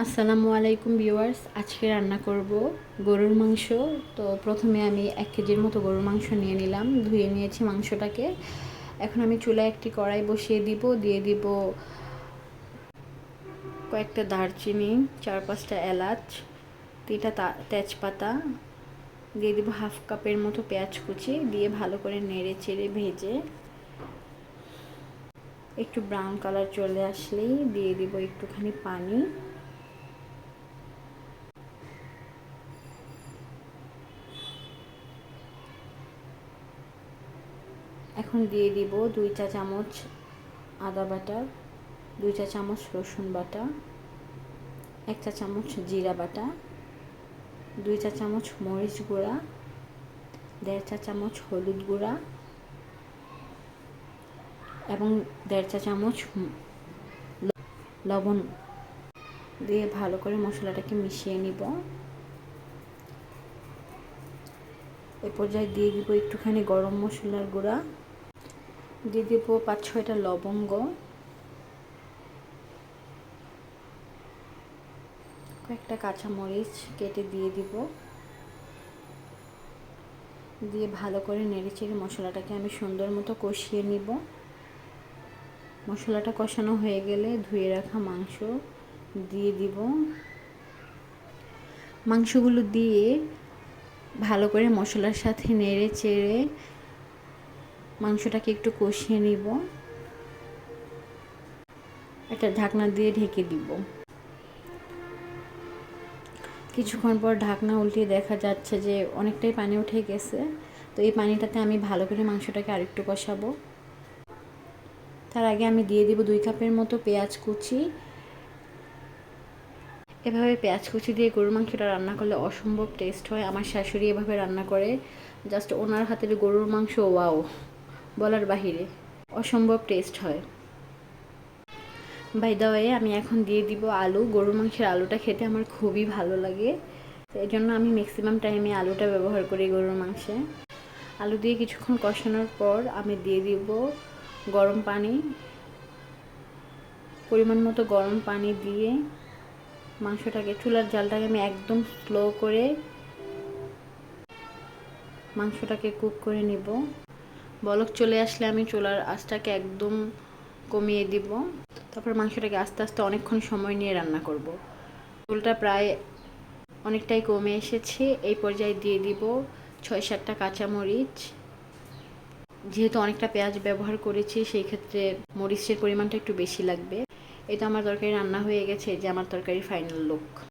আসসালামু আলাইকুম ভিউয়ার্স, আজকে রান্না করব গরুর মাংস। তো প্রথমে আমি 1 কেজির মতো গরুর মাংস নিয়ে নিলাম, ধুয়ে নিয়েছি মাংসটাকে। এখন আমি চুলায় একটি কড়াই বসিয়ে দিয়ে দিব কয়েকটা দারচিনি, 4-5টা এলাচ, 3টা তেজপাতা, দিয়ে দিব 1/2 কাপের মতো পেঁয়াজ কুচি, দিয়ে ভালো করে নেড়ে চেড়ে ভেজে একটু ব্রাউন কালার চলে আসলেই দিয়ে দিব একটুখানি পানি। এখন দিয়ে দিব 2 চা চামচ আদা বাটা, 2 চা চামচ রসুন বাটা, 1 চা চামচ জিরা বাটা, 2 চা চামচ মরিচ গুঁড়া, 1.5 চা চামচ হলুদ গুঁড়া এবং 1.5 চা চামচ লবণ দিয়ে ভালো করে মশলাটাকে মিশিয়ে নিব। এ পর্যায়ে দিয়ে দিব একটুখানি গরম মশলার গুঁড়া, দিয়ে দিব 5-6টা লবঙ্গ, কয়েকটা কাঁচামরিচ কেটে দিয়ে দিব। দিয়ে ভালো করে নেড়েচেড়ে মশলাটাকে আমি সুন্দর মতো কষিয়ে নিব। মশলাটা কষানো হয়ে গেলে ধুয়ে রাখা মাংস দিয়ে দিব। মাংসগুলো দিয়ে ভালো করে মশলার সাথে নেড়ে চেড়ে মাংসটাকে একটু কষিয়ে নিব। একটা ঢাকনা দিয়ে ঢেকে দিব। কিছুক্ষণ পর ঢাকনা উল্টিয়ে দেখা যাচ্ছে যে অনেকটাই পানি উঠে গেছে। তো এই পানিটাতে আমি ভালো করে মাংসটাকে আরেকটু কষাবো। তার আগে আমি দিয়ে দিব 2 কাপের মতো পেঁয়াজ কুচি। এভাবে পেঁয়াজ কুচি দিয়ে গরুর মাংসটা রান্না করলে অসম্ভব টেস্ট হয়। আমার শাশুড়ি এভাবে রান্না করে, জাস্ট ওনার হাতের গরুর মাংস ওয়াও, বলার বাহিরে অসম্ভব টেস্ট হয়। বাই দ্য ওয়ে, আমি এখন দিয়ে দিব আলু। গরুর মাংসের আলুটা খেতে আমার খুবই ভালো লাগে, এই জন্য আমি ম্যাক্সিমাম টাইমে আলুটা ব্যবহার করি গরুর মাংসে। আলু দিয়ে কিছুক্ষণ কষানোর পর আমি দিয়ে দিব গরম পানি। পরিমাণ মতো গরম পানি দিয়ে মাংসটাকে, চুলার জালটাকে আমি একদম স্লো করে মাংসটাকে কুক করে নিব। বলক চলে আসলে আমি চুলার আঁচটাকে একদম কমিয়ে দিব। তারপর মাংসটাকে আস্তে আস্তে অনেকক্ষণ সময় নিয়ে রান্না করব। চুলটা প্রায় অনেকটাই কমে এসেছে। এই পর্যায়ে দিয়ে দিব 6-7টা কাঁচামরিচ। যেহেতু অনেকটা পেঁয়াজ ব্যবহার করেছি, সেই ক্ষেত্রে মরিচের পরিমাণটা একটু বেশি লাগবে। এই তো আমার তরকারি রান্না হয়ে গেছে, যে আমার তরকারি ফাইনাল লুক।